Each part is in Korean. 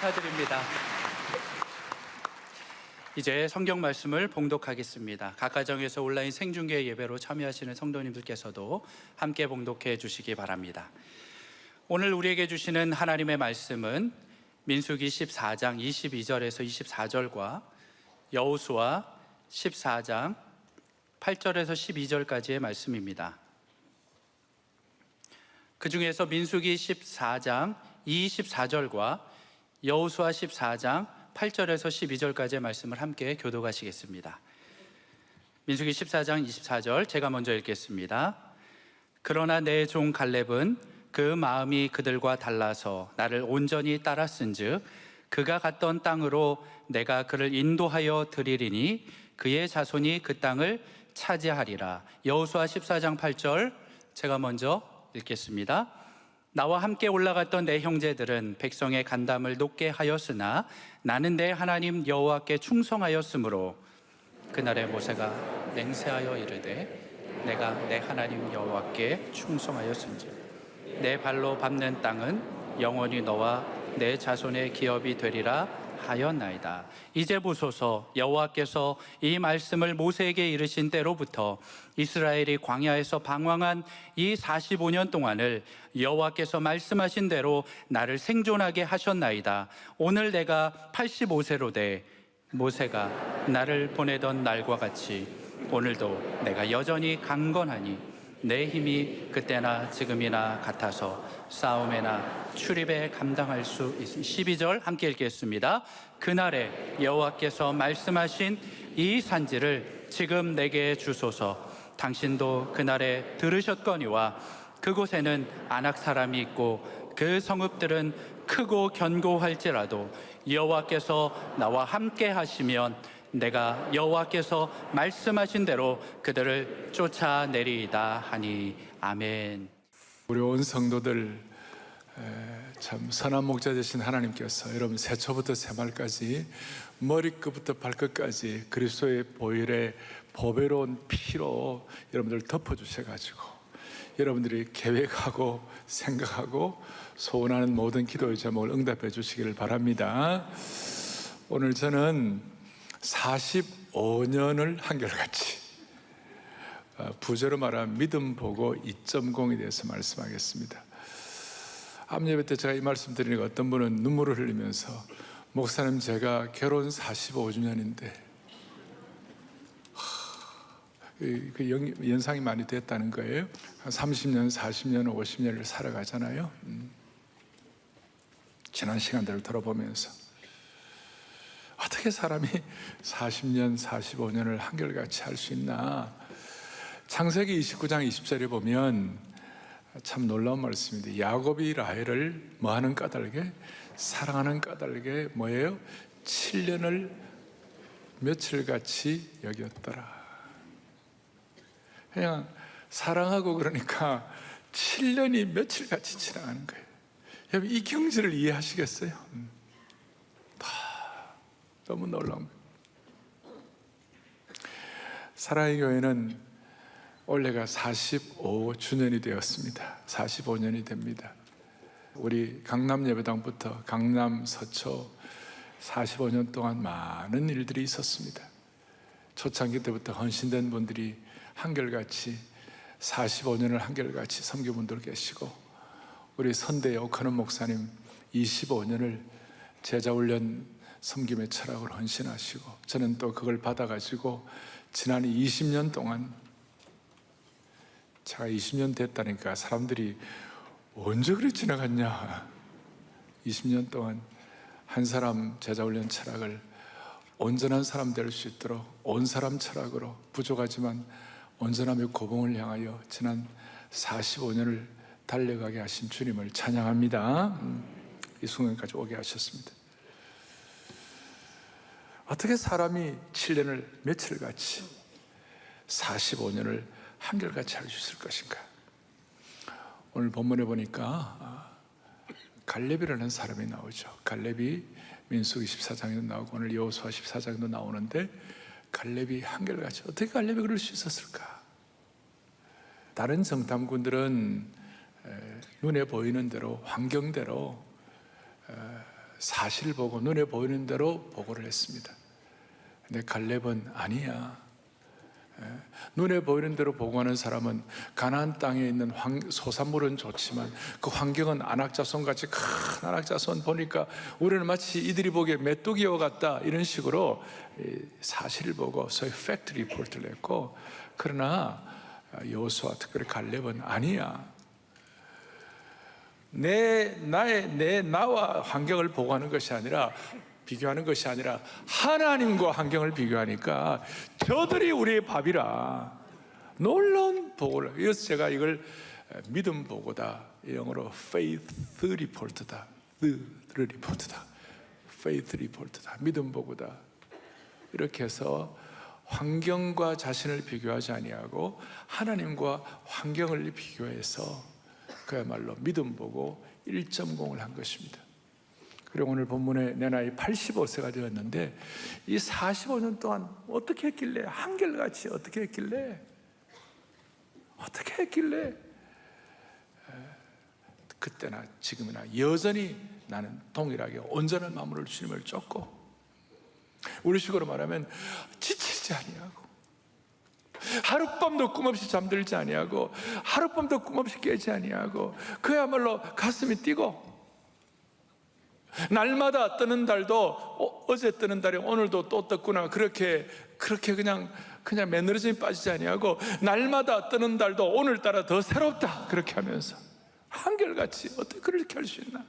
감사드립니다. 이제 성경 말씀을 봉독하겠습니다. 각 가정에서 온라인 생중계 예배로 참여하시는 성도님들께서도 함께 봉독해 주시기 바랍니다. 오늘 우리에게 주시는 하나님의 말씀은 민수기 14장 22절에서 24절과 여호수아 14장 8절에서 12절까지의 말씀입니다. 그 중에서 민수기 14장 24절과 여호수아 14장 8절에서 12절까지의 말씀을 함께 교독하시겠습니다. 민수기 14장 24절 제가 먼저 읽겠습니다. 그러나 내 종 갈렙은 그 마음이 그들과 달라서 나를 온전히 따랐은즉 그가 갔던 땅으로 내가 그를 인도하여 드리리니 그의 자손이 그 땅을 차지하리라. 여호수아 14장 8절 제가 먼저 읽겠습니다. 나와 함께 올라갔던 내 형제들은 백성의 간담을 높게 하였으나 나는 내 하나님 여호와께 충성하였으므로 그날에 모세가 맹세하여 이르되 내가 내 하나님 여호와께 충성하였은즉 내 발로 밟는 땅은 영원히 너와 내 자손의 기업이 되리라 하였나이다. 이제 보소서, 여호와께서 이 말씀을 모세에게 이르신 때로부터 이스라엘이 광야에서 방황한 이 45년 동안을 여호와께서 말씀하신 대로 나를 생존하게 하셨나이다. 오늘 내가 85세로 돼 모세가 나를 보내던 날과 같이 오늘도 내가 여전히 강건하니 내 힘이 그때나 지금이나 같아서 싸움에나 출입에 감당할 수 있습니다. 12절 함께 읽겠습니다. 그날에 여호와께서 말씀하신 이 산지를 지금 내게 주소서. 당신도 그날에 들으셨거니와 그곳에는 아낙 사람이 있고 그 성읍들은 크고 견고할지라도 여호와께서 나와 함께 하시면 내가 여호와께서 말씀하신 대로 그들을 쫓아내리이다 하니 아멘. 우리 온 성도들, 참 선한 목자 되신 하나님께서 여러분 새초부터 새말까지 머리끝부터 발끝까지 그리스도의 보혈의 보배로운 피로 여러분들 덮어주셔가지고 여러분들이 계획하고 생각하고 소원하는 모든 기도의 제목을 응답해 주시기를 바랍니다. 오늘 저는 45년을 한결같이, 부제로 말하면 믿음 보고 2.0에 대해서 말씀하겠습니다. 암예배 때 제가 이 말씀 드리니까 어떤 분은 눈물을 흘리면서 목사님 제가 결혼 45주년인데 그 연상이 많이 됐다는 거예요. 한 30년, 40년, 50년을 살아가잖아요. 지난 시간들을 돌아보면서 어떻게 사람이 40년, 45년을 한결같이 할 수 있나. 창세기 29장 20절에 보면 참 놀라운 말씀입니다. 야곱이 라헬을 뭐하는 까닭에? 사랑하는 까닭에 뭐예요? 7년을 며칠같이 여겼더라. 그냥 사랑하고 그러니까 7년이 며칠같이 지나가는 거예요. 여러분 이 경지를 이해하시겠어요? 너무 놀라운 거예요. 사랑의 교회는 올해가 45주년이 되었습니다. 45년이 됩니다. 우리 강남 예배당부터 강남 서초 45년 동안 많은 일들이 있었습니다. 초창기 때부터 헌신된 분들이 한결같이 45년을 한결같이 섬긴 분들 계시고, 우리 선대 오카는 목사님 25년을 제자훈련 섬김의 철학을 헌신하시고, 저는 또 그걸 받아가지고 지난 20년 동안, 제가 20년 됐다니까 사람들이 언제 그리 지나갔냐, 20년 동안 한 사람 제자훈련 철학을 온전한 사람 될 수 있도록 온 사람 철학으로 부족하지만 온전함의 고봉을 향하여 지난 45년을 달려가게 하신 주님을 찬양합니다. 이 순간까지 오게 하셨습니다. 어떻게 사람이 7년을 며칠같이 45년을 한결같이 할 수 있을 것인가? 오늘 본문에 보니까 갈렙이라는 사람이 나오죠. 갈렙이 민수기 14장에도 나오고 오늘 여호수아 14장에도 나오는데, 갈렙이 한결같이, 어떻게 갈렙이 그럴 수 있었을까? 다른 정탐꾼들은 눈에 보이는 대로 환경대로 사실을 보고 눈에 보이는 대로 보고를 했습니다. 근데 갈렙은 아니야. 눈에 보이는 대로 보고하는 사람은 가나안 땅에 있는 소산물은 좋지만 그 환경은 안악자손같이 큰 안악자손 보니까 우리는 마치 이들이 보기에 메뚜기와 같다, 이런 식으로 사실을 보고 소위 팩트 리포트를 했고, 그러나 여호수아, 특별히 갈렙은 아니야. 나와 환경을 보고하는 것이 아니라, 비교하는 것이 아니라 하나님과 환경을 비교하니까 저들이 우리의 밥이라. 놀라운 보고를. 그래서 제가 이걸 믿음 보고다, 영어로 faith report다, faith report다, 믿음 보고다, 이렇게 해서 환경과 자신을 비교하지 아니하고 하나님과 환경을 비교해서 그야말로 믿음 보고 1.0을 한 것입니다. 그리고 오늘 본문에 내 나이 85세가 되었는데 이 45년 동안 어떻게 했길래, 한결같이 어떻게 했길래 그때나 지금이나 여전히 나는 동일하게 온전한 마음으로 주님을 쫓고, 우리식으로 말하면 지치지 아니하고, 하룻밤도 꿈없이 잠들지 아니하고, 하룻밤도 꿈없이 깨지 아니하고, 그야말로 가슴이 뛰고, 날마다 뜨는 달도 어제 뜨는 달이 오늘도 또 떴구나, 그렇게 그냥 매너리즘이 빠지지 아니하고, 날마다 뜨는 달도 오늘따라 더 새롭다, 그렇게 하면서 한결같이 어떻게 그렇게 할 수 있나?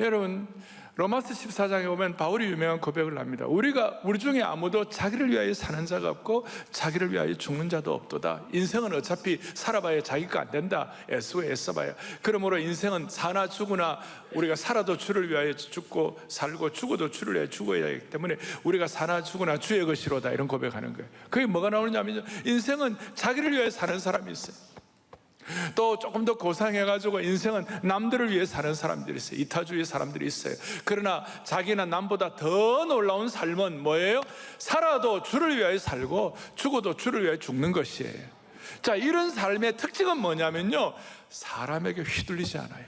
여러분, 로마서 14장에 보면 바울이 유명한 고백을 합니다. 우리 중에 아무도 자기를 위하여 사는 자가 없고 자기를 위하여 죽는 자도 없도다. 인생은 어차피 살아봐야 자기 거 안 된다. 애써봐야. 그러므로 인생은 사나 죽으나 우리가 살아도 주를 위하여 죽고 살고 죽어도 주를 위하여 죽어야 하기 때문에 우리가 사나 죽으나 주의 것이로다, 이런 고백하는 거예요. 그게 뭐가 나오느냐면 인생은 자기를 위하여 사는 사람이 있어요. 또 조금 더 고상해가지고 인생은 남들을 위해 사는 사람들이 있어요. 이타주의 사람들이 있어요. 그러나 자기나 남보다 더 놀라운 삶은 뭐예요? 살아도 주를 위하여 살고 죽어도 주를 위하여 죽는 것이에요. 자, 이런 삶의 특징은 뭐냐면요, 사람에게 휘둘리지 않아요.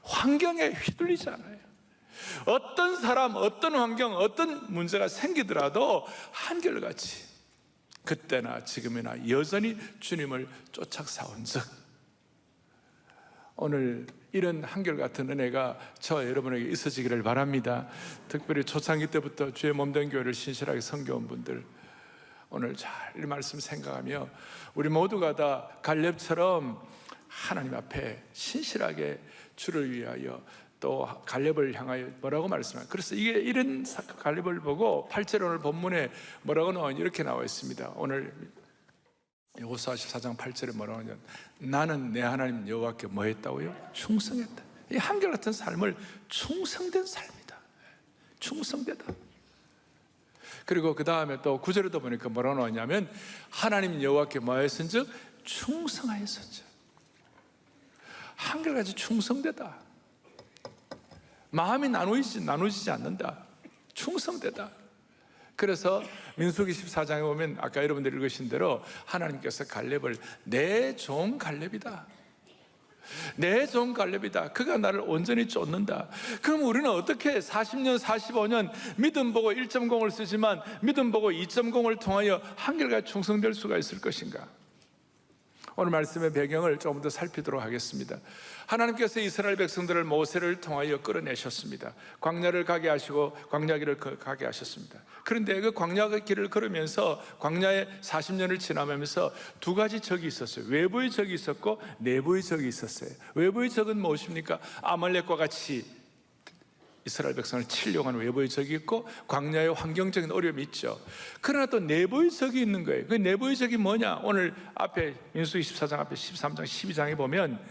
환경에 휘둘리지 않아요. 어떤 사람, 어떤 환경, 어떤 문제가 생기더라도 한결같이 그때나 지금이나 여전히 주님을 쫓아사온 즉, 오늘 이런 한결같은 은혜가 저 여러분에게 있어지기를 바랍니다. 특별히 초창기 때부터 주의 몸된 교회를 신실하게 섬겨온 분들, 오늘 잘 이 말씀 생각하며 우리 모두가 다 갈렙처럼 하나님 앞에 신실하게 주를 위하여, 또 갈렙을 향하여 뭐라고 말씀하요? 그래서 이게 이런 갈렙을 보고 8절 오늘 본문에 뭐라고 나오냐, 이렇게 나와 있습니다. 오늘 여호수아 14장 8절에 뭐라고 하냐면, 나는 내 하나님 여호와께 뭐 했다고요? 충성했다. 이 한결같은 삶을 충성된 삶이다. 충성되다. 그리고 그 다음에 또 9절에도 보니까 뭐라고 나오냐면, 하나님 여호와께 뭐 했은즉? 충성하였은즉. 한결같이 충성되다. 마음이 나누어지지 않는다. 충성되다. 그래서 민수기 14장에 보면 아까 여러분들이 읽으신 대로 하나님께서 갈렙을 내 종 갈렙이다, 내 종 갈렙이다, 그가 나를 온전히 쫓는다. 그럼 우리는 어떻게 40년 45년 믿음 보고 1.0을 쓰지만 믿음 보고 2.0을 통하여 한결같이 충성될 수가 있을 것인가? 오늘 말씀의 배경을 조금 더 살피도록 하겠습니다. 하나님께서 이스라엘 백성들을 모세를 통하여 끌어내셨습니다. 광야를 가게 하시고 광야길을 가게 하셨습니다. 그런데 그 광야길을 걸으면서 광야에 40년을 지나면서 두 가지 적이 있었어요. 외부의 적이 있었고 내부의 적이 있었어요. 외부의 적은 무엇입니까? 아말렉과 같이 이스라엘 백성을 치려고 하는 외부의 적이 있고 광야의 환경적인 어려움이 있죠. 그러나 또 내부의 적이 있는 거예요. 그 내부의 적이 뭐냐? 오늘 앞에 민수기 14장 앞에 13장 12장에 보면,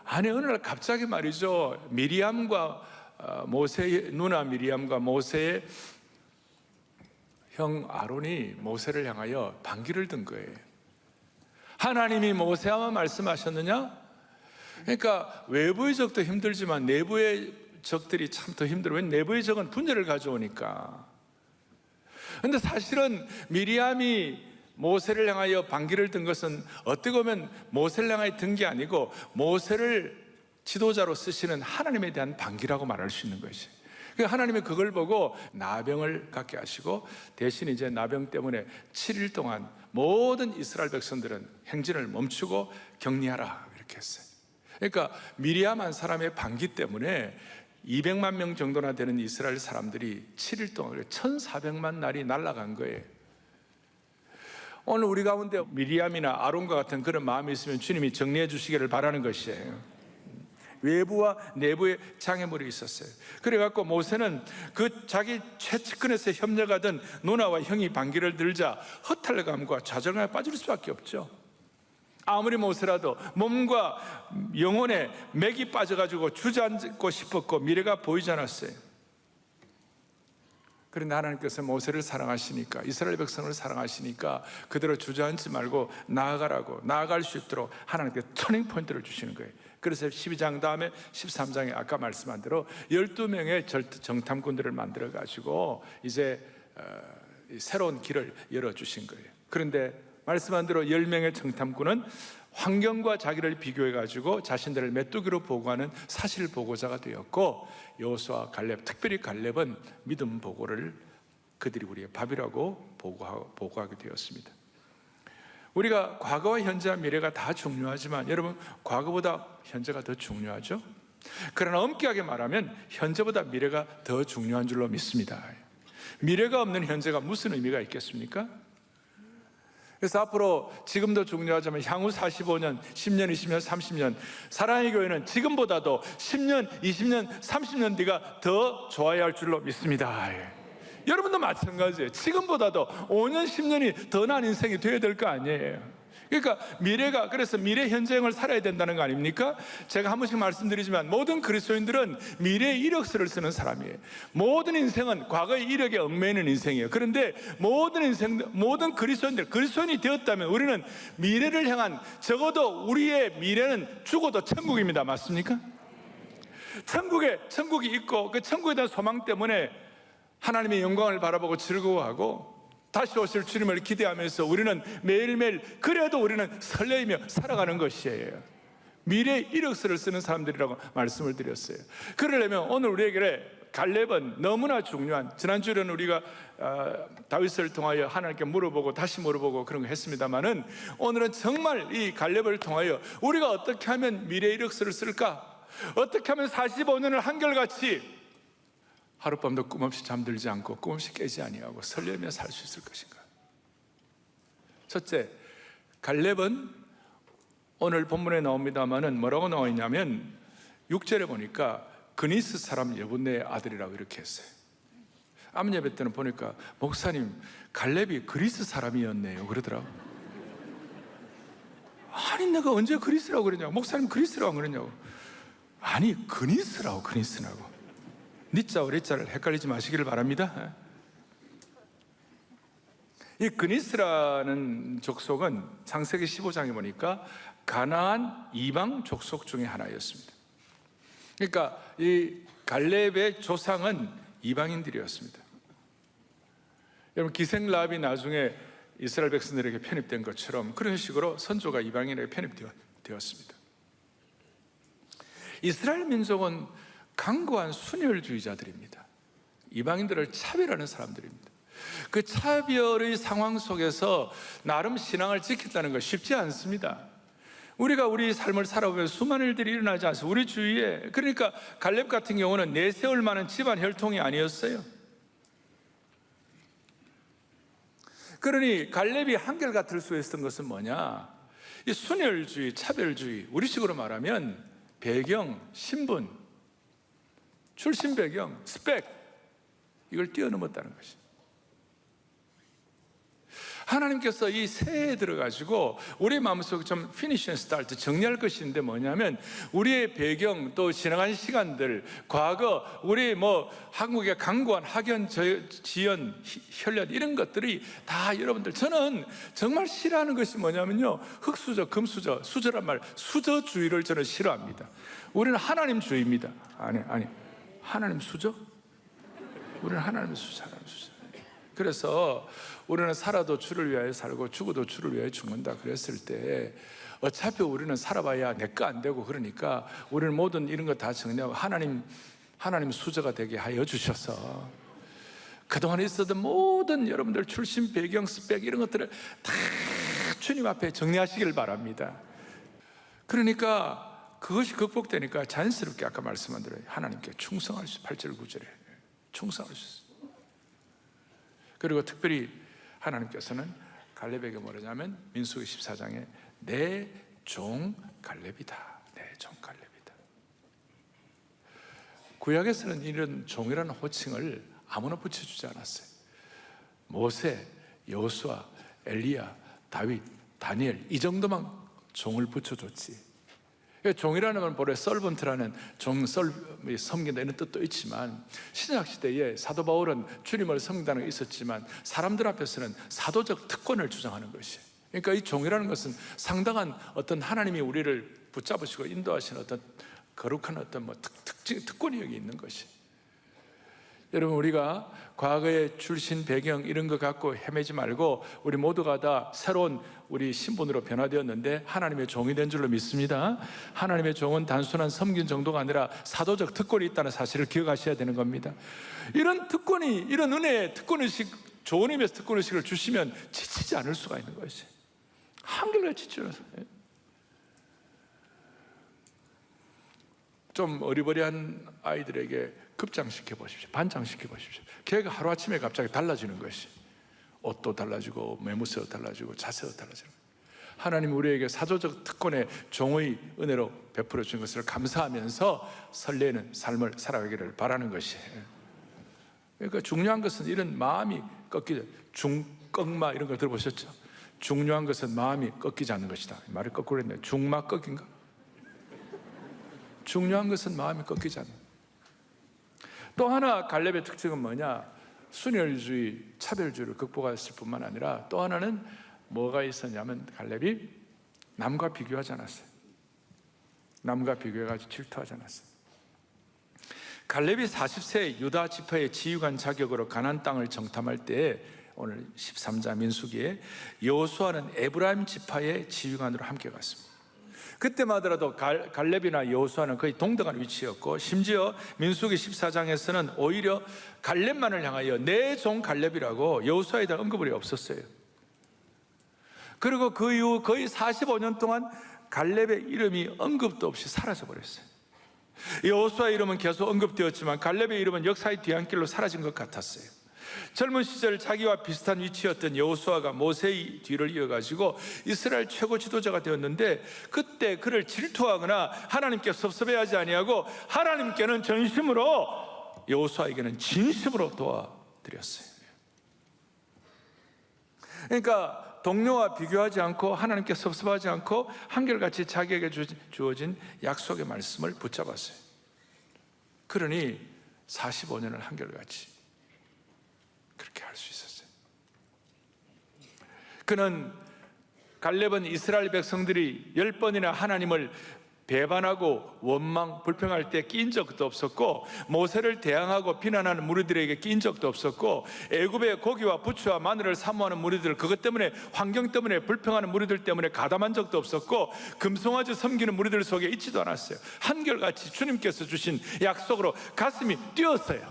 아니 어느 날 갑자기 말이죠, 미리암과 모세의 누나 미리암과 모세의 형 아론이 모세를 향하여 반기를 든 거예요. 하나님이 모세와만 말씀하셨느냐? 그러니까 외부의 적도 힘들지만 내부의 적들이 참 더 힘들어요. 왜? 내부의 적은 분열을 가져오니까. 그런데 사실은 미리암이 모세를 향하여 반기를 든 것은 어떻게 보면 모세를 향하여 든 게 아니고 모세를 지도자로 쓰시는 하나님에 대한 반기라고 말할 수 있는 것이. 그러니까 하나님이 그걸 보고 나병을 갖게 하시고 대신 이제 나병 때문에 7일 동안 모든 이스라엘 백성들은 행진을 멈추고 격리하라 이렇게 했어요. 그러니까 미리암 한 사람의 반기 때문에 200만 명 정도나 되는 이스라엘 사람들이 7일 동안 1400만 날이 날아간 거예요. 오늘 우리 가운데 미리암이나 아론과 같은 그런 마음이 있으면 주님이 정리해 주시기를 바라는 것이에요. 외부와 내부의 장애물이 있었어요. 그래갖고 모세는 그 자기 최측근에서 협력하던 누나와 형이 반기를 들자 허탈감과 좌절감에 빠질 수밖에 없죠. 아무리 모세라도 몸과 영혼에 맥이 빠져가지고 주저앉고 싶었고 미래가 보이지 않았어요. 그런데 하나님께서 모세를 사랑하시니까, 이스라엘 백성을 사랑하시니까 그대로 주저앉지 말고 나아가라고, 나아갈 수 있도록 하나님께서 터닝 포인트를 주시는 거예요. 그래서 12장 다음에 13장에 아까 말씀한 대로 12명의 정탐꾼들을 만들어 가지고 이제 새로운 길을 열어주신 거예요. 그런데 말씀한 대로 10명의 정탐꾼은 환경과 자기를 비교해 가지고 자신들을 메뚜기로 보고하는 사실 보고자가 되었고, 여호수아, 갈렙, 특별히 갈렙은 믿음 보고를 그들이 우리의 밥이라고 보고하게 되었습니다. 우리가 과거와 현재와 미래가 다 중요하지만 여러분, 과거보다 현재가 더 중요하죠? 그러나 엄격하게 말하면 현재보다 미래가 더 중요한 줄로 믿습니다. 미래가 없는 현재가 무슨 의미가 있겠습니까? 그래서 앞으로 지금도 중요하지만 향후 45년, 10년, 20년, 30년 사랑의 교회는 지금보다도 10년, 20년, 30년 뒤가 더 좋아야 할 줄로 믿습니다. 여러분도 마찬가지예요. 지금보다도 5년, 10년이 더 나은 인생이 되어야 될 거 아니에요. 그러니까 미래가, 그래서 미래 현재형을 살아야 된다는 거 아닙니까? 제가 한 번씩 말씀드리지만 모든 그리스도인들은 미래의 이력서를 쓰는 사람이에요. 모든 인생은 과거의 이력에 얽매이는 인생이에요. 그런데 모든 그리스도인이 되었다면 우리는 미래를 향한, 적어도 우리의 미래는 죽어도 천국입니다. 맞습니까? 천국이 있고 그 천국에 대한 소망 때문에 하나님의 영광을 바라보고 즐거워하고 다시 오실 주님을 기대하면서 우리는 매일매일, 그래도 우리는 설레이며 살아가는 것이에요. 미래의 이력서를 쓰는 사람들이라고 말씀을 드렸어요. 그러려면 오늘 우리에게 갈렙은 너무나 중요한, 지난주에는 우리가 다윗을 통하여 하나님께 물어보고 다시 물어보고 그런 거 했습니다만은, 오늘은 정말 이 갈렙을 통하여 우리가 어떻게 하면 미래의 이력서를 쓸까? 어떻게 하면 45년을 한결같이 하룻밤도 꿈없이 잠들지 않고 꿈없이 깨지 아니하고 설레며 살 수 있을 것인가? 첫째, 갈렙은 오늘 본문에 나옵니다마는 뭐라고 나와 있냐면 6절에 보니까 그니스 사람 여분네의 아들이라고 이렇게 했어요. 아멘 예배 때는 보니까 목사님, 갈렙이 그리스 사람이었네요 그러더라고. 아니 내가 언제 그리스라고 그러냐고, 목사님 그리스라고 그러냐고. 아니 그니스라고, 그니스라고. 니자와 리자를 헷갈리지 마시기를 바랍니다. 이 그니스라는 족속은 창세기 15장에 보니까 가나안 이방 족속 중에 하나였습니다. 그러니까 이 갈렙의 조상은 이방인들이었습니다. 여러분, 기생라합이 나중에 이스라엘 백성들에게 편입된 것처럼 그런 식으로 선조가 이방인에게 편입되었습니다. 이스라엘 민족은 강고한 순혈주의자들입니다. 이방인들을 차별하는 사람들입니다. 그 차별의 상황 속에서 나름 신앙을 지켰다는 것 쉽지 않습니다. 우리가 우리 삶을 살아보면 수많은 일들이 일어나지 않습니까? 우리 주위에. 그러니까 갈렙 같은 경우는 내세울 만한 집안 혈통이 아니었어요. 그러니 갈렙이 한결같을 수 있었던 것은 뭐냐? 이 순혈주의, 차별주의, 우리식으로 말하면 배경, 신분, 출신 배경, 스펙, 이걸 뛰어넘었다는 것이. 하나님께서 이 새해에 들어가지고 우리의 마음속에 좀 피니시 앤 스타트, 정리할 것인데 뭐냐면 우리의 배경, 또 지나간 시간들, 과거, 우리 한국의 강고한 학연, 지연, 혈연 이런 것들이 다 여러분들, 저는 정말 싫어하는 것이 뭐냐면요, 흙수저, 금수저, 수저란 말, 수저주의를 저는 싫어합니다. 우리는 하나님주의입니다. 아니 하나님 수저? 우리는 하나님의 수저, 하나님 수저. 그래서 우리는 살아도 주를 위하여 살고 죽어도 주를 위하여 죽는다 그랬을 때 어차피 우리는 살아봐야 내 거 안 되고, 그러니까 우리는 모든 이런 거 다 정리하고 하나님 수저가 되게 하여 주셔서 그동안 있었던 모든 여러분들 출신 배경 스펙 이런 것들을 다 주님 앞에 정리하시길 바랍니다. 그러니까 그것이 극복되니까 자연스럽게 아까 말씀한 대로 하나님께 충성할 수, 8절 9절에 충성할 수 있어요. 그리고 특별히 하나님께서는 갈렙에게 뭐라냐면 민수기 14장에 내 종 갈렙이다, 내 종 갈렙이다. 구약에서는 이런 종이라는 호칭을 아무나 붙여주지 않았어요. 모세, 여호수아, 엘리야, 다윗, 다니엘 이 정도만 종을 붙여줬지. 종이라는 건 본래 서번트라는 섬긴다 이런 뜻도 있지만, 신약시대에 사도 바울은 주님을 섬긴다는 게 있었지만 사람들 앞에서는 사도적 특권을 주장하는 것이에요. 그러니까 이 종이라는 것은 상당한 어떤 하나님이 우리를 붙잡으시고 인도하시는 어떤 거룩한 어떤 특권이 여기 있는 것이. 여러분, 우리가 과거의 출신 배경 이런 거 갖고 헤매지 말고 우리 모두가 다 새로운 우리 신분으로 변화되었는데 하나님의 종이 된 줄로 믿습니다. 하나님의 종은 단순한 섬긴 정도가 아니라 사도적 특권이 있다는 사실을 기억하셔야 되는 겁니다. 이런 특권이, 이런 은혜의 특권의식, 좋은 의미에서 특권의식을 주시면 지치지 않을 수가 있는 것이. 한결같이 지쳐서 좀 어리버리한 아이들에게 급장시켜 보십시오. 반장시켜 보십시오. 걔가 하루아침에 갑자기 달라지는 것이, 옷도 달라지고 매무새도 달라지고 자세도 달라지는 거예요. 하나님 우리에게 사도적 특권의 종의 은혜로 베풀어 주신 것을 감사하면서 설레는 삶을 살아가기를 바라는 것이에요. 그러니까 중요한 것은 이런 마음이 꺾이죠. 중꺾마 이런 거 들어보셨죠? 중요한 것은 마음이 꺾이지 않는 것이다. 말을 거꾸로 했네요. 중마 꺾인가? 중요한 것은 마음이 꺾이지 않는. 또 하나 갈렙의 특징은 뭐냐? 순혈주의, 차별주의를 극복했을 뿐만 아니라 또 하나는 뭐가 있었냐면 갈렙이 남과 비교하지 않았어요. 남과 비교해가지고 질투하지 않았어요. 갈렙이 40세 유다 지파의 지휘관 자격으로 가나안 땅을 정탐할 때, 오늘 13장 민수기에 여호수아는 에브라임 지파의 지휘관으로 함께 갔습니다. 그때만 하더라도 갈렙이나 여호수아는 거의 동등한 위치였고, 심지어 민수기 14장에서는 오히려 갈렙만을 향하여 내 종 갈렙이라고 여호수아에 대한 언급이 없었어요. 그리고 그 이후 거의 45년 동안 갈렙의 이름이 언급도 없이 사라져 버렸어요. 여호수아의 이름은 계속 언급되었지만 갈렙의 이름은 역사의 뒤안길로 사라진 것 같았어요. 젊은 시절 자기와 비슷한 위치였던 여호수아가 모세의 뒤를 이어가지고 이스라엘 최고 지도자가 되었는데, 그때 그를 질투하거나 하나님께 섭섭해하지 아니하고 하나님께는 전심으로, 여호수아에게는 진심으로 도와드렸어요. 그러니까 동료와 비교하지 않고 하나님께 섭섭하지 않고 한결같이 자기에게 주어진 약속의 말씀을 붙잡았어요. 그러니 45년을 한결같이 그렇게 할 수 있었어요. 갈렙은 이스라엘 백성들이 10번이나 하나님을 배반하고 원망, 불평할 때 끼인 적도 없었고, 모세를 대항하고 비난하는 무리들에게 끼인 적도 없었고, 애굽의 고기와 부추와 마늘을 사모하는 무리들, 그것 때문에, 환경 때문에 불평하는 무리들 때문에 가담한 적도 없었고, 금송아지 섬기는 무리들 속에 있지도 않았어요. 한결같이 주님께서 주신 약속으로 가슴이 뛰었어요.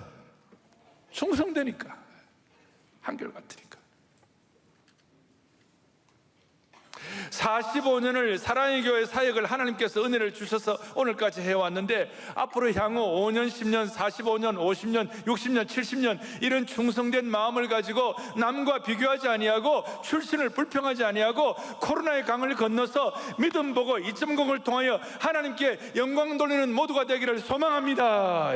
충성되니까, 한결같으니까. 45년을 사랑의 교회 사역을 하나님께서 은혜를 주셔서 오늘까지 해왔는데, 앞으로 향후 5년, 10년, 45년, 50년, 60년, 70년 이런 충성된 마음을 가지고 남과 비교하지 아니하고 출신을 불평하지 아니하고 코로나의 강을 건너서 믿음 보고 2.0을 통하여 하나님께 영광 돌리는 모두가 되기를 소망합니다.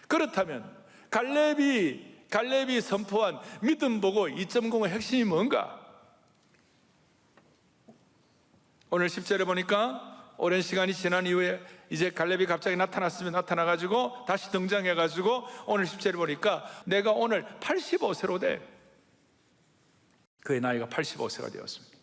그렇다면 갈렙이 선포한 믿음 보고 2.0의 핵심이 뭔가? 오늘 10절에 보니까 오랜 시간이 지난 이후에 이제 갈렙이 갑자기 나타나가지고 다시 등장해가지고 오늘 10절에 보니까 내가 오늘 85세로 돼. 그의 나이가 85세가 되었습니다.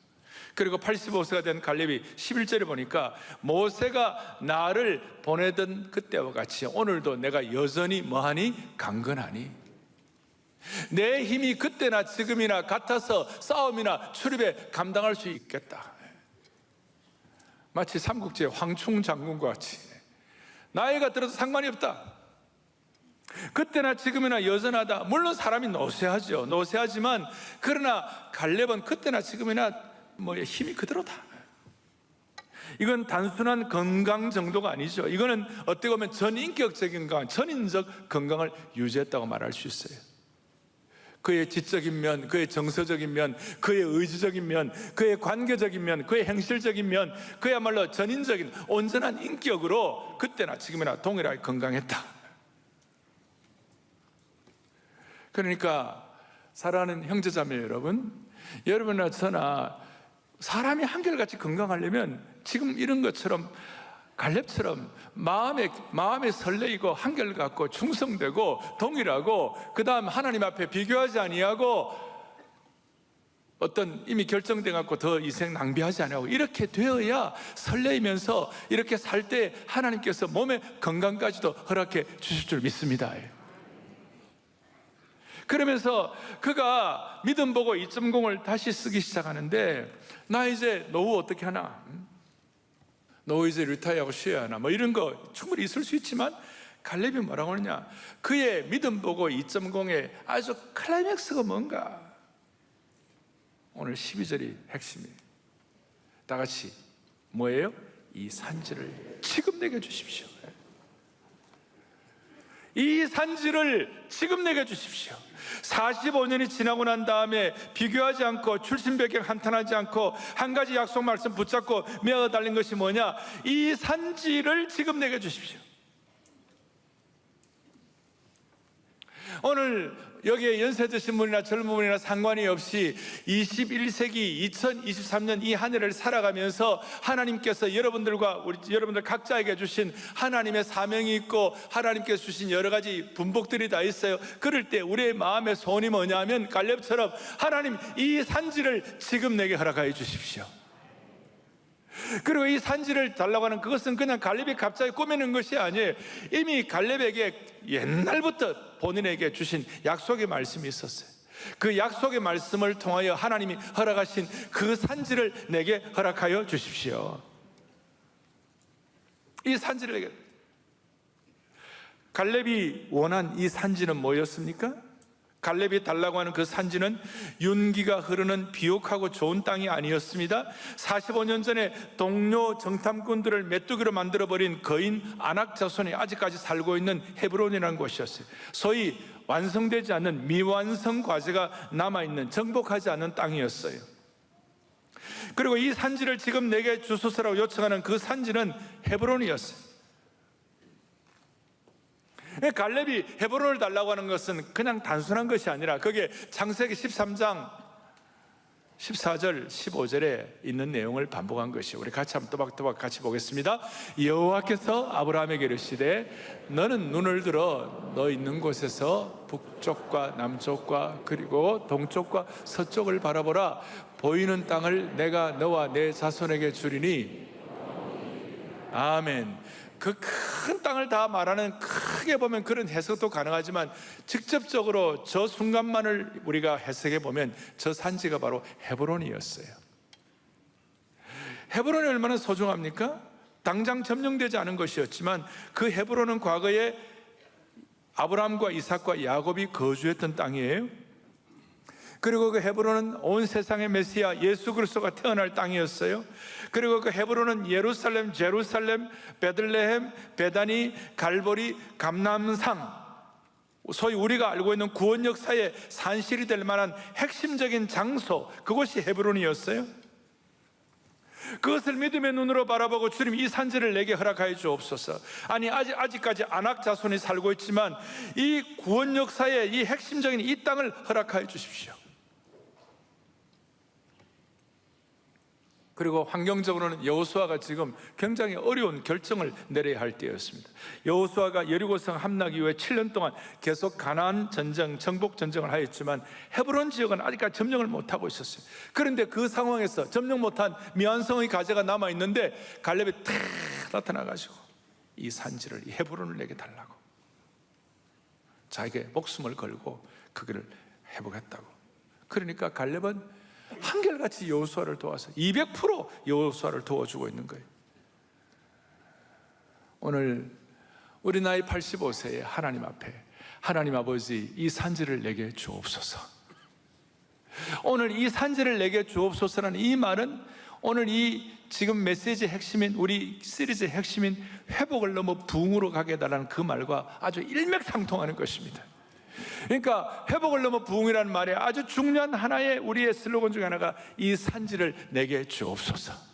그리고 85세가 된 갈렙이 11절에 보니까 모세가 나를 보내던 그때와 같이 오늘도 내가 여전히 뭐하니? 강건하니. 내 힘이 그때나 지금이나 같아서 싸움이나 출입에 감당할 수 있겠다. 마치 삼국지의 황충 장군과 같이 나이가 들어도 상관이 없다. 그때나 지금이나 여전하다. 물론 사람이 노쇠하죠. 노쇠하지만 그러나 갈렙은 그때나 지금이나 힘이 그대로다. 이건 단순한 건강 정도가 아니죠. 이거는 어떻게 보면 전인격적인 건강, 전인적 건강을 유지했다고 말할 수 있어요. 그의 지적인 면, 그의 정서적인 면, 그의 의지적인 면, 그의 관계적인 면, 그의 행실적인 면, 그야말로 전인적인 온전한 인격으로 그때나 지금이나 동일하게 건강했다. 그러니까 사랑하는 형제자매 여러분, 여러분이나 저나 사람이 한결같이 건강하려면 지금 이런 것처럼 갈렙처럼 마음에 설레이고 한결같고 충성되고 동일하고, 그 다음 하나님 앞에 비교하지 아니하고 어떤 이미 결정돼 갖고 더 인생 낭비하지 아니하고 이렇게 되어야 설레이면서 이렇게 살 때 하나님께서 몸의 건강까지도 허락해 주실 줄 믿습니다. 그러면서 그가 믿음 보고 2.0을 다시 쓰기 시작하는데, 나 이제 노후 어떻게 하나? 노후 이제 리타이어하고 쉬어야 하나? 이런 거 충분히 있을 수 있지만 갈렙이 뭐라고 하느냐? 그의 믿음 보고 2.0의 아주 클라이맥스가 뭔가? 오늘 12절이 핵심이에요. 다 같이 뭐예요? 이 산지를 지금 내게 주십시오. 이 산지를 지금 내게 주십시오. 45년이 지나고 난 다음에 비교하지 않고 출신배경 한탄하지 않고 한 가지 약속 말씀 붙잡고 메어 달린 것이 뭐냐? 이 산지를 지금 내게 주십시오. 오늘 여기에 연세 드신 분이나 젊은 분이나 상관이 없이 21세기 2023년 이 한 해를 살아가면서 하나님께서 여러분들 각자에게 주신 하나님의 사명이 있고 하나님께서 주신 여러 가지 분복들이 다 있어요. 그럴 때 우리의 마음의 소원이 뭐냐면 갈렙처럼 하나님 이 산지를 지금 내게 허락하여 주십시오. 그리고 이 산지를 달라고 하는 그것은 그냥 갈렙이 갑자기 꾸미는 것이 아니에요. 이미 갈렙에게 옛날부터 본인에게 주신 약속의 말씀이 있었어요. 그 약속의 말씀을 통하여 하나님이 허락하신 그 산지를 내게 허락하여 주십시오. 이 산지를 내게. 갈렙이 원한 이 산지는 뭐였습니까? 갈렙이 달라고 하는 그 산지는 윤기가 흐르는 비옥하고 좋은 땅이 아니었습니다. 45년 전에 동료 정탐꾼들을 메뚜기로 만들어버린 거인 아낙 자손이 아직까지 살고 있는 헤브론이라는 곳이었어요. 소위 완성되지 않는 미완성 과제가 남아있는 정복하지 않은 땅이었어요. 그리고 이 산지를 지금 내게 주소서라고 요청하는 그 산지는 헤브론이었어요. 갈렙이 헤브론을 달라고 하는 것은 그냥 단순한 것이 아니라 그게 창세기 13장 14절 15절에 있는 내용을 반복한 것이에요. 우리 같이 한번 또박또박 같이 보겠습니다. 여호와께서 아브라함에게 이르시되 너는 눈을 들어 너 있는 곳에서 북쪽과 남쪽과 그리고 동쪽과 서쪽을 바라보라. 보이는 땅을 내가 너와 내 자손에게 주리니. 아멘. 그 큰 땅을 다 말하는, 크게 보면 그런 해석도 가능하지만 직접적으로 저 순간만을 우리가 해석해 보면 저 산지가 바로 헤브론이었어요. 헤브론이 얼마나 소중합니까? 당장 점령되지 않은 것이었지만 그 헤브론은 과거에 아브라함과 이삭과 야곱이 거주했던 땅이에요. 그리고 그 헤브론은 온 세상의 메시아 예수 그리스도가 태어날 땅이었어요. 그리고 그 헤브론은 예루살렘, 제루살렘, 베들레헴, 베다니, 갈보리, 감람산, 소위 우리가 알고 있는 구원 역사의 산실이 될 만한 핵심적인 장소, 그곳이 헤브론이었어요. 그것을 믿음의 눈으로 바라보고 주님 이 산지를 내게 허락하여 주옵소서. 아니 아직까지 아낙 자손이 살고 있지만 이 구원 역사의 이 핵심적인 이 땅을 허락하여 주십시오. 그리고 환경적으로는 여호수아가 지금 굉장히 어려운 결정을 내려야 할 때였습니다. 여호수아가 여리고성 함락 이후에 7년 동안 계속 가나안 전쟁, 정복 전쟁을 하였지만 헤브론 지역은 아직까지 점령을 못하고 있었어요. 그런데 그 상황에서 점령 못한 미완성의 과제가 남아있는데 갈렙이 탁 나타나가지고 이 산지를, 이 헤브론을 내게 달라고. 자기의 목숨을 걸고 그거를 해보겠다고. 그러니까 갈렙은 한결같이 여호수아를 도와서 200% 여호수아를 도와주고 있는 거예요. 오늘 우리 나이 85세에 하나님 앞에, 하나님 아버지, 이 산지를 내게 주옵소서. 오늘 이 산지를 내게 주옵소서라는 이 말은 오늘 이 지금 메시지의 핵심인, 우리 시리즈의 핵심인 회복을 넘어 부흥으로 가게 해달라는 그 말과 아주 일맥상통하는 것입니다. 그러니까 회복을 넘어 부흥이라는 말에 아주 중요한 하나의 우리의 슬로건 중에 하나가 이 산지를 내게 주옵소서.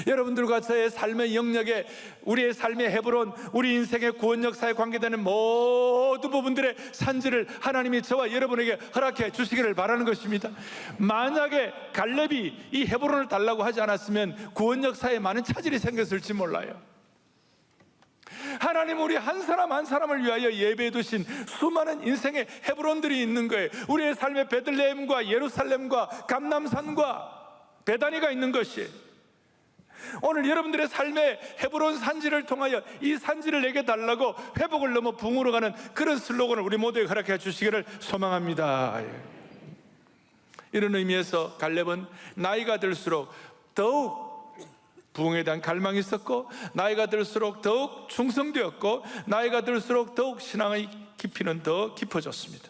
여러분들과 저의 삶의 영역에, 우리의 삶의 헤브론, 우리 인생의 구원 역사에 관계되는 모든 부분들의 산지를 하나님이 저와 여러분에게 허락해 주시기를 바라는 것입니다. 만약에 갈렙이 이 헤브론을 달라고 하지 않았으면 구원 역사에 많은 차질이 생겼을지 몰라요. 하나님 우리 한 사람 한 사람을 위하여 예배해 두신 수많은 인생의 헤브론들이 있는 거예요. 우리의 삶의 베들레헴과 예루살렘과 감람산과 베다니가 있는 것이, 오늘 여러분들의 삶의 헤브론 산지를 통하여 이 산지를 내게 달라고 회복을 넘어 붕으로 가는 그런 슬로건을 우리 모두에게 허락해 주시기를 소망합니다. 이런 의미에서 갈렙은 나이가 들수록 더욱 부흥에 대한 갈망이 있었고, 나이가 들수록 더욱 충성되었고, 나이가 들수록 더욱 신앙의 깊이는 더 깊어졌습니다.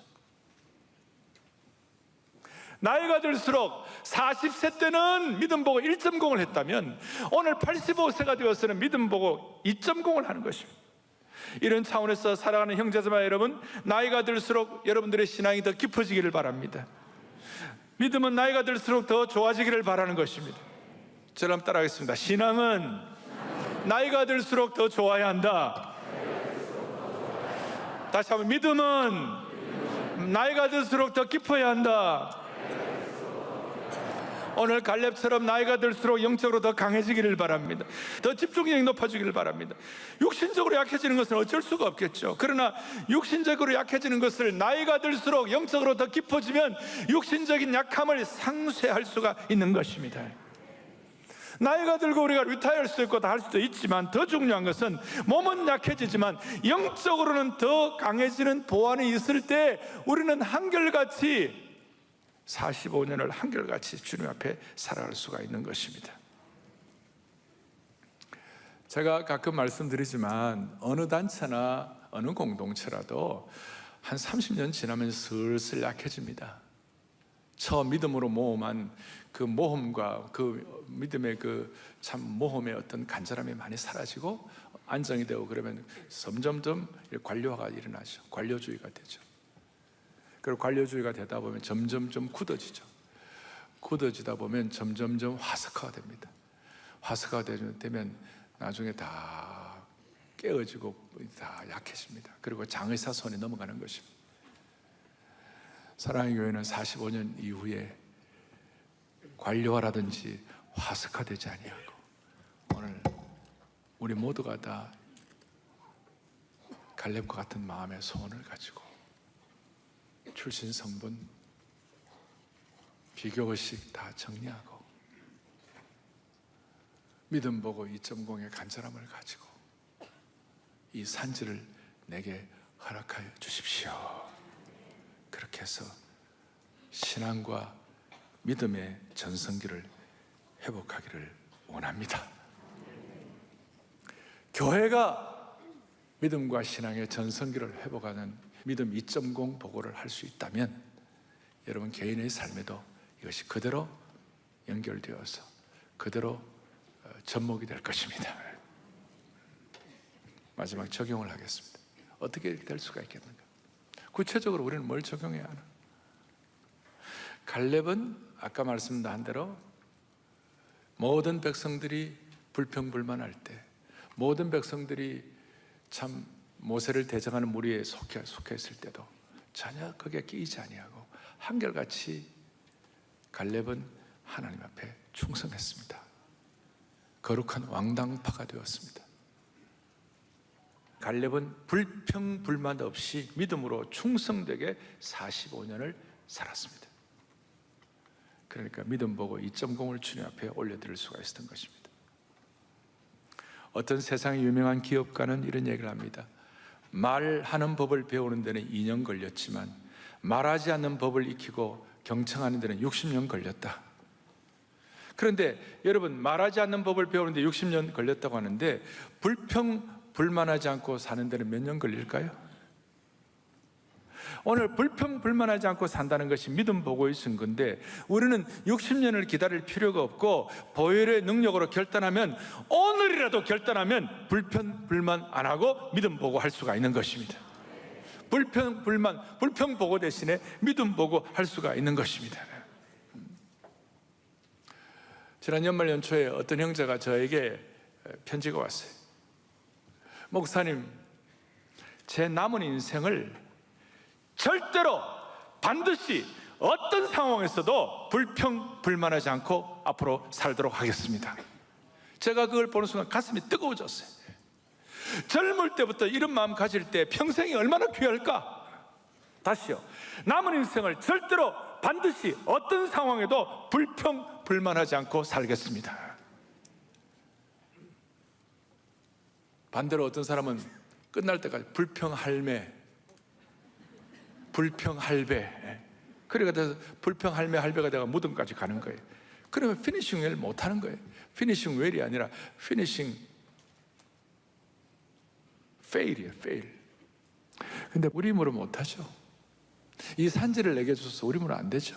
나이가 들수록 40세 때는 믿음 보고 1.0을 했다면 오늘 85세가 되어서는 믿음 보고 2.0을 하는 것입니다. 이런 차원에서 살아가는 형제자매 여러분, 나이가 들수록 여러분들의 신앙이 더 깊어지기를 바랍니다. 믿음은 나이가 들수록 더 좋아지기를 바라는 것입니다. 저를 한번 따라하겠습니다. 신앙은 나이가 들수록 더 좋아야 한다. 다시 한번, 믿음은 나이가 들수록 더 깊어야 한다. 오늘 갈렙처럼 나이가 들수록 영적으로 더 강해지기를 바랍니다. 더 집중력이 높아지기를 바랍니다. 육신적으로 약해지는 것은 어쩔 수가 없겠죠. 그러나 육신적으로 약해지는 것을 나이가 들수록 영적으로 더 깊어지면 육신적인 약함을 상쇄할 수가 있는 것입니다. 나이가 들고 우리가 리타이어할 수도 있고 다 할 수도 있지만, 더 중요한 것은 몸은 약해지지만 영적으로는 더 강해지는 보완이 있을 때 우리는 한결같이 45년을 한결같이 주님 앞에 살아갈 수가 있는 것입니다. 제가 가끔 말씀드리지만 어느 단체나 어느 공동체라도 한 30년 지나면 슬슬 약해집니다. 처음 믿음으로 모험한 그 모험과 그 믿음의 그 참 모험의 어떤 간절함이 많이 사라지고 안정이 되고, 그러면 점점점 관료화가 일어나죠. 관료주의가 되죠. 그리고 관료주의가 되다 보면 점점점 굳어지죠. 굳어지다 보면 점점점 화석화가 됩니다. 화석화가 되면 나중에 다 깨어지고 다 약해집니다. 그리고 장의사 손에 넘어가는 것입니다. 사랑의 교회는 45년 이후에 관료화라든지 화석화되지 아니하고, 오늘 우리 모두가 다 갈렙과 같은 마음의 소원을 가지고 출신 성분 비교의식 다 정리하고 믿음 보고 2.0의 간절함을 가지고 이 산지를 내게 허락하여 주십시오. 그렇게 해서 신앙과 믿음의 전성기를 회복하기를 원합니다. 교회가 믿음과 신앙의 전성기를 회복하는 믿음 2.0 보고를 할 수 있다면 여러분 개인의 삶에도 이것이 그대로 연결되어서 그대로 접목이 될 것입니다. 마지막 적용을 하겠습니다. 어떻게 될 수가 있겠는가? 구체적으로 우리는 뭘 적용해야 하나? 갈렙은 아까 말씀한 대로 모든 백성들이 불평불만할 때, 모든 백성들이 참 모세를 대적하는 무리에 속해 있을 때도 전혀 거기에 끼이지 아니하고 한결같이 갈렙은 하나님 앞에 충성했습니다. 거룩한 왕당파가 되었습니다. 갈렙은 불평불만 없이 믿음으로 충성되게 45년을 살았습니다. 그러니까 믿음 보고 2.0을 주님 앞에 올려드릴 수가 있었던 것입니다. 어떤 세상의 유명한 기업가는 이런 얘기를 합니다. 말하는 법을 배우는 데는 2년 걸렸지만 말하지 않는 법을 익히고 경청하는 데는 60년 걸렸다. 그런데 여러분, 말하지 않는 법을 배우는데 60년 걸렸다고 하는데 불평불만하지 않고 사는 데는 몇 년 걸릴까요? 오늘 불평불만하지 않고 산다는 것이 믿음 보고의 증거인데, 우리는 60년을 기다릴 필요가 없고 보혈의 능력으로 결단하면, 오늘이라도 결단하면 불평불만 안 하고 믿음 보고 할 수가 있는 것입니다. 불평 보고 대신에 믿음 보고 할 수가 있는 것입니다. 지난 연말 연초에 어떤 형제가 저에게 편지가 왔어요. 목사님, 제 남은 인생을 절대로 반드시 어떤 상황에서도 불평불만하지 않고 앞으로 살도록 하겠습니다. 제가 그걸 보는 순간 가슴이 뜨거워졌어요. 젊을 때부터 이런 마음 가질 때 평생이 얼마나 귀할까? 다시요, 남은 인생을 절대로 반드시 어떤 상황에도 불평불만하지 않고 살겠습니다. 반대로 어떤 사람은 끝날 때까지 불평할매, 그래가 불평할매가 되가 무덤까지 가는 거예요. 그러면 피니싱 웰 못하는 거예요. 피니싱 웰이 아니라 피니싱 페일이에요, 페일. 근데 우리 힘으로 못하죠. 이 산지를 내게 주셔서 우리 힘으로 안 되죠.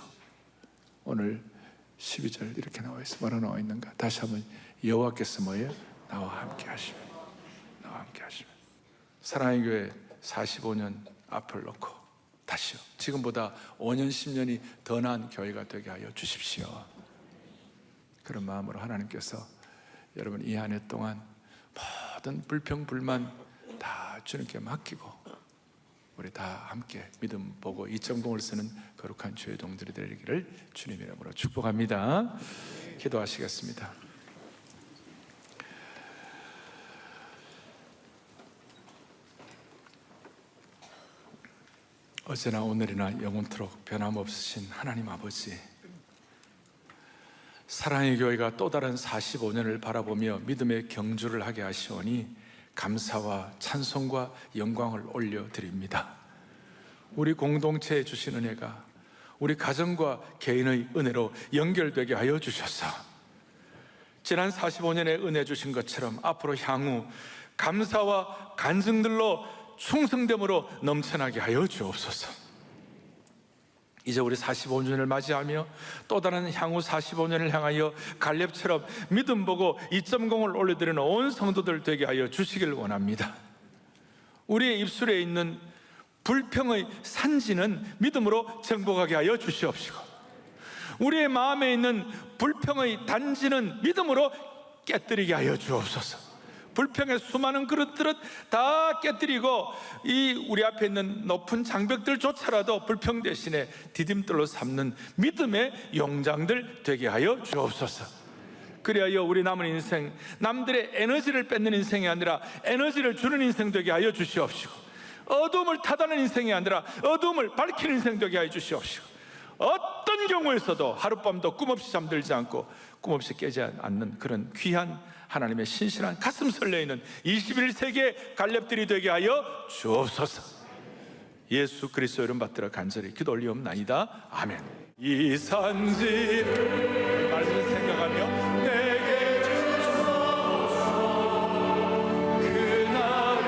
오늘 12절 이렇게 나와 있어. 뭐라 나와 있는가? 다시 한번, 여호와께서 뭐예요? 나와 함께 하시면, 나와 함께 하시면. 사랑의 교회 45년 앞을 놓고 다시요, 지금보다 5년 10년이 더 나은 교회가 되게 하여 주십시오. 그런 마음으로 하나님께서 여러분 이 한 해 동안 모든 불평불만 다 주님께 맡기고 우리 다 함께 믿음 보고 2.0을 쓰는 거룩한 주의 동들이 되기를 주님 이름으로 축복합니다. 기도하시겠습니다. 어제나 오늘이나 영원토록 변함없으신 하나님 아버지, 사랑의 교회가 또 다른 45년을 바라보며 믿음의 경주를 하게 하시오니 감사와 찬송과 영광을 올려드립니다. 우리 공동체에 주신 은혜가 우리 가정과 개인의 은혜로 연결되게 하여 주셔서 지난 45년의 은혜 주신 것처럼 앞으로 향후 감사와 간증들로 충성됨으로 넘쳐나게 하여 주옵소서. 이제 우리 45년을 맞이하며 또 다른 향후 45년을 향하여 갈렙처럼 믿음 보고 2.0을 올려드리는 온 성도들 되게 하여 주시길 원합니다. 우리의 입술에 있는 불평의 산지는 믿음으로 정복하게 하여 주시옵시고, 우리의 마음에 있는 불평의 단지는 믿음으로 깨뜨리게 하여 주옵소서. 불평의 수많은 그릇들은 다 깨뜨리고 이 우리 앞에 있는 높은 장벽들조차라도 불평 대신에 디딤돌로 삼는 믿음의 용장들 되게 하여 주옵소서. 그리하여 우리 남은 인생, 남들의 에너지를 뺏는 인생이 아니라 에너지를 주는 인생 되게 하여 주시옵시고, 어두움을 타다는 인생이 아니라 어두움을 밝히는 인생 되게 하여 주시옵시고, 어떤 경우에서도 하룻밤도 꿈없이 잠들지 않고 꿈없이 깨지 않는 그런 귀한 하나님의 신실한 가슴 설레이는 21세기의 갈렙들이 되게 하여 주옵소서. 예수 그리스도 이름 받들어 간절히 기도 올리옵나이다. 아멘. 이 산지를 말씀 생각하며 내게 주소서. 그날에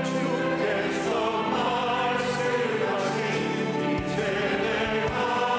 주께서 말씀하신 이제 내가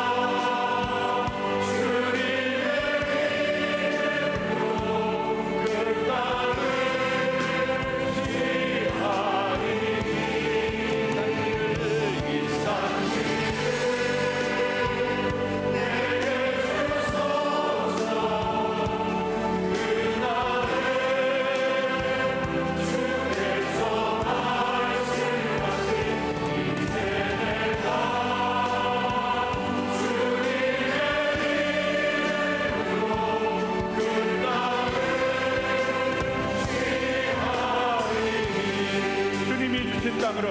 땅으로